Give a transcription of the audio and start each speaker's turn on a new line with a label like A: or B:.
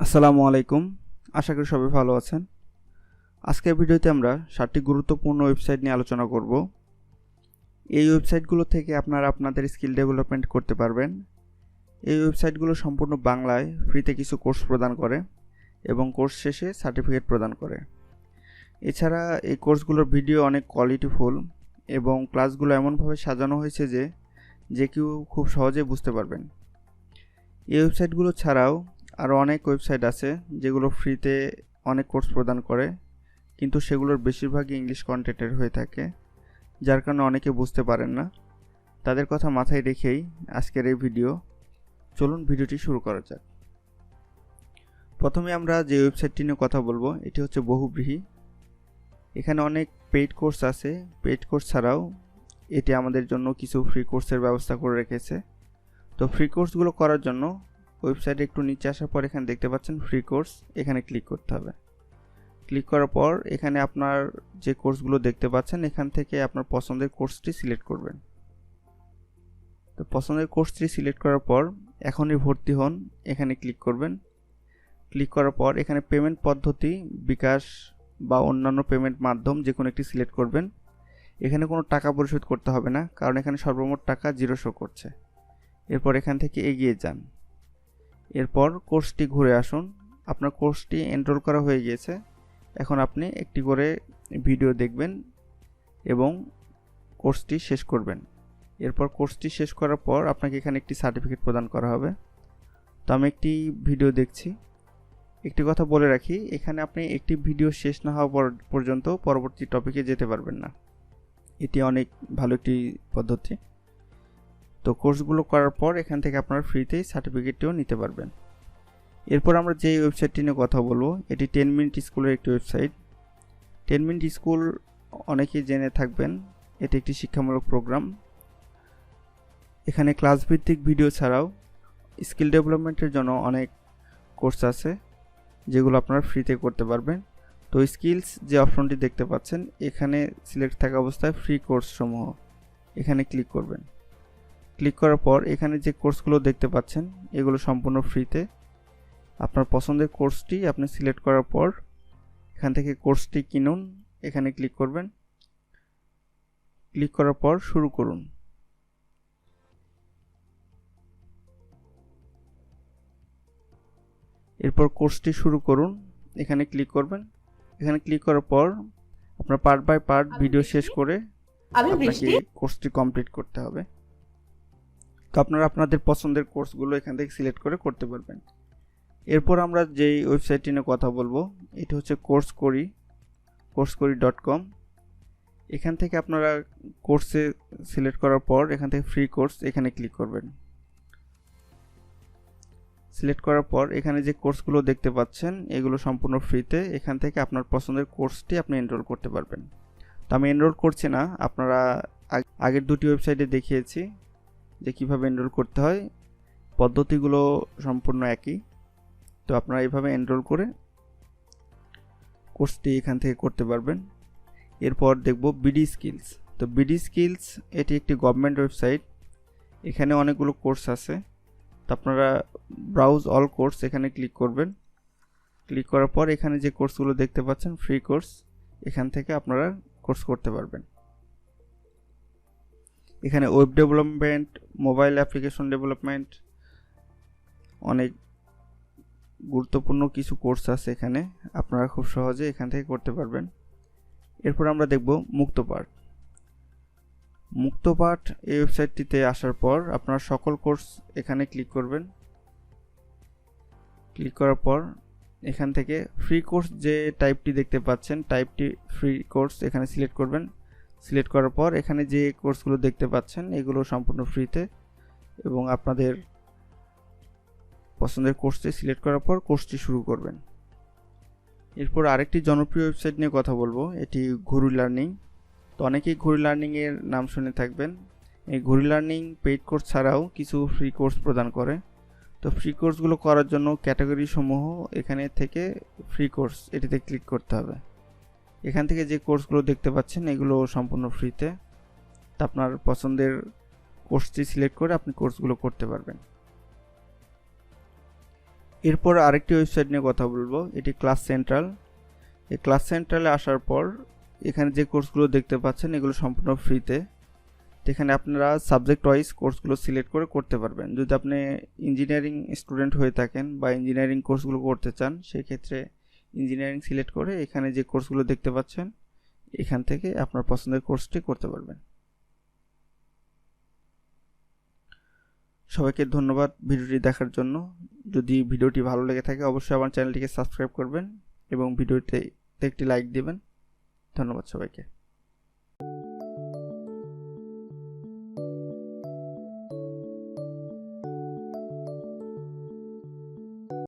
A: আসসালামু আলাইকুম। আশা করি সবাই ভালো আছেন। আজকের ভিডিওতে আমরা 7টি গুরুত্বপূর্ণ ওয়েবসাইট নিয়ে আলোচনা করব। এই ওয়েবসাইটগুলো থেকে আপনারা আপনাদের স্কিল ডেভেলপমেন্ট করতে পারবেন। এই ওয়েবসাইটগুলো সম্পূর্ণ বাংলায় ফ্রিতে কিছু কোর্স প্রদান করে এবং কোর্স শেষে সার্টিফিকেট প্রদান করে। এছাড়া এই কোর্সগুলোর ভিডিও অনেক কোয়ালিটিফুল এবং ক্লাসগুলো এমনভাবে সাজানো হয়েছে যে কেউ খুব সহজে বুঝতে পারবেন। এই ওয়েবসাইটগুলো ছাড়াও আরও অনেক ওয়েবসাইট আছে যেগুলো ফ্রিতে অনেক কোর্স প্রদান করে, কিন্তু সেগুলোর বেশিরভাগই ইংলিশ কন্টেন্টের হয়ে থাকে, যার কারণে অনেকে বুঝতে পারেন না। তাদের কথা মাথায় রেখেই আজকের এই ভিডিও। চলুন ভিডিওটি শুরু করা যাক। প্রথমে আমরা যে ওয়েবসাইটটি নিয়ে কথা বলবো এটি হচ্ছে বহুব্রীহি। এখানে অনেক পেইড কোর্স আছে। পেইড কোর্স ছাড়াও এটি আমাদের জন্য কিছু ফ্রি কোর্সের ব্যবস্থা করে রেখেছে। তো ফ্রি কোর্সগুলো করার জন্য ওয়েবসাইটে একটু নিচে আসার পর এখানে দেখতে পাচ্ছেন ফ্রি কোর্স, এখানে ক্লিক করতে হবে। ক্লিক করার পর এখানে আপনার যে কোর্সগুলো দেখতে পাচ্ছেন এখান থেকে আপনার পছন্দের কোর্সটি সিলেক্ট করবেন। তো পছন্দের কোর্সটি সিলেক্ট করার পর এখনই ভর্তি হন, এখানে ক্লিক করবেন। ক্লিক করার পর এখানে পেমেন্ট পদ্ধতি বিকাশ বা অন্যান্য পেমেন্ট মাধ্যম যে কোনো একটি সিলেক্ট করবেন। এখানে কোনো টাকা পরিশোধ করতে হবে না, কারণ এখানে সর্বমোট টাকা 0 শো করছে। এরপর এখান থেকে এগিয়ে যান। এরপর কোর্সটি ঘুরে আসুন। আপনার কোর্সটি এনরোল করা হয়ে গিয়েছে। এখন আপনি একটি করে ভিডিও দেখবেন এবং কোর্সটি শেষ করবেন। এরপর কোর্সটি শেষ করার পর আপনাকে এখানে একটি সার্টিফিকেট প্রদান করা হবে। তো আমি একটি ভিডিও দেখছি। একটি কথা বলে রাখি, এখানে আপনি একটি ভিডিও শেষ না হওয়া পর্যন্ত পরবর্তী টপিকে যেতে পারবেন না। এটি অনেক ভালো একটি পদ্ধতি। তো কোর্সগুলো করার পর এখান থেকে আপনারা ফ্রিতেই সার্টিফিকেটটিও নিতে পারবেন। এরপর আমরা যে ওয়েবসাইটটি নিয়ে কথা বলবো এটি 10 মিনিট স্কুলের একটি ওয়েবসাইট। 10 মিনিট স্কুল অনেকেই জেনে থাকবেন, এটি একটি শিক্ষামূলক প্রোগ্রাম। এখানে ক্লাস ভিত্তিক ভিডিও ছাড়াও স্কিল ডেভেলপমেন্টের জন্য অনেক কোর্স আছে যেগুলো আপনারা ফ্রিতে করতে পারবেন। তো স্কিলস যে অপশনটি দেখতে পাচ্ছেন এখানে সিলেক্ট থাকা অবস্থায় ফ্রি কোর্স সমূহ, এখানে ক্লিক করবেন। ক্লিক করার পর এখানে যে কোর্সগুলো দেখতে পাচ্ছেন এগুলো সম্পূর্ণ ফ্রিতে। আপনার পছন্দের কোর্সটি আপনি সিলেক্ট করার পর এখান থেকে কোর্সটি কিনুন, এখানে ক্লিক করবেন। ক্লিক করার পর শুরু করুন। এরপর কোর্সটি শুরু করুন, এখানে ক্লিক করবেন। এখানে ক্লিক করার পর আপনার পার্ট বাই পার্ট ভিডিও শেষ করে আপনাকে কোর্সটি কমপ্লিট করতে হবে। তো আপনারা আপনাদের পছন্দের কোর্সগুলো এখান থেকে সিলেক্ট করে করতে পারবেন। এরপর আমরা যেই ওয়েবসাইটটি নিয়ে কথা বলবো এটি হচ্ছে coursekori.com। এখান থেকে আপনারা কোর্সে সিলেক্ট করার পর এখান থেকে ফ্রি কোর্স, এখানে ক্লিক করবেন। সিলেক্ট করার পর এখানে যে কোর্সগুলো দেখতে পাচ্ছেন এগুলো সম্পূর্ণ ফ্রিতে। এখান থেকে আপনার পছন্দের কোর্সটি আপনি এনরোল করতে পারবেন। তো আমি এনরোল করছি না, আপনারা আগের দুটি ওয়েবসাইটে দেখিয়েছি যে কিভাবে এনরোল করতে হয়, পদ্ধতিগুলো সম্পূর্ণ একই। তো আপনারা এইভাবে এনরোল করে কোর্সটি এখান থেকে করতে পারবেন। এরপর দেখব বিডি স্কিলস। তো বিডি স্কিলস এটি একটি গভর্নমেন্ট ওয়েবসাইট। এখানে অনেকগুলো কোর্স আছে। তো আপনারা ব্রাউজ অল কোর্স, এখানে ক্লিক করবেন। ক্লিক করার পর এখানে যে কোর্সগুলো দেখতে পাচ্ছেন ফ্রি কোর্স, এখান থেকে আপনারা কোর্স করতে পারবেন। এখানে web development, mobile application development, অনেক গুরুত্বপূর্ণ কিছু কোর্স আছে এখানে, আপনারা খুব সহজে এখান থেকে করতে পারবেন। এরপর আমরা দেখব মুক্তপাঠ। মুক্তপাঠ এই ওয়েবসাইটটিতে আসার পর আপনারা সকল কোর্স এখানে ক্লিক করবেন। ক্লিক করার পর এখান থেকে ফ্রি কোর্স যে টাইপটি দেখতে পাচ্ছেন টাইপটি ফ্রি কোর্স, এখানে সিলেক্ট করবেন। সিলেক্ট করার পর এখানে যে কোর্সগুলো দেখতে পাচ্ছেন এগুলো সম্পূর্ণ ফ্রিতে এবং আপনাদের পছন্দের কোর্সটি সিলেক্ট করার পর কোর্সটি শুরু করবেন। এরপর আরেকটি জনপ্রিয় ওয়েবসাইট নিয়ে কথা বলবো, এটি ঘুরি লার্নিং। তো অনেকেই ঘুরি লার্নিংয়ের নাম শুনে থাকবেন। এই ঘুরি লার্নিং পেইড কোর্স ছাড়াও কিছু ফ্রি কোর্স প্রদান করে। তো ফ্রি কোর্সগুলো করার জন্য ক্যাটাগরি সমূহ এখানে থেকে ফ্রি কোর্স, এটিতে ক্লিক করতে হবে। এখান থেকে যে কোর্সগুলো দেখতে পাচ্ছেন এগুলো সম্পূর্ণ ফ্রিতে। তো আপনার পছন্দের কোর্সটি সিলেক্ট করে আপনি কোর্সগুলো করতে পারবেন। এরপর আরেকটি ওয়েবসাইট নিয়ে কথা বলবো, এটি ক্লাস সেন্ট্রাল। এই ক্লাস সেন্ট্রালে আসার পর এখানে যে কোর্সগুলো দেখতে পাচ্ছেন এগুলো সম্পূর্ণ ফ্রিতে। এখানে আপনারা সাবজেক্ট ওয়াইজ কোর্সগুলো সিলেক্ট করে করতে পারবেন। যদি আপনি ইঞ্জিনিয়ারিং স্টুডেন্ট হয়ে থাকেন বা ইঞ্জিনিয়ারিং কোর্সগুলো করতে চান, সেক্ষেত্রে ইঞ্জিনিয়ারিং সিলেক্ট করে এখানে যে কোর্সগুলো দেখতে পাচ্ছেন এখান থেকে আপনার পছন্দের কোর্সটি করতে পারবেন। সবাইকে ধন্যবাদ ভিডিওটি দেখার জন্য। যদি ভিডিওটি ভালো লেগে থাকে অবশ্যই আমার চ্যানেলটিকে সাবস্ক্রাইব করবেন এবং ভিডিওতে একটি লাইক দিবেন। ধন্যবাদ সবাইকে।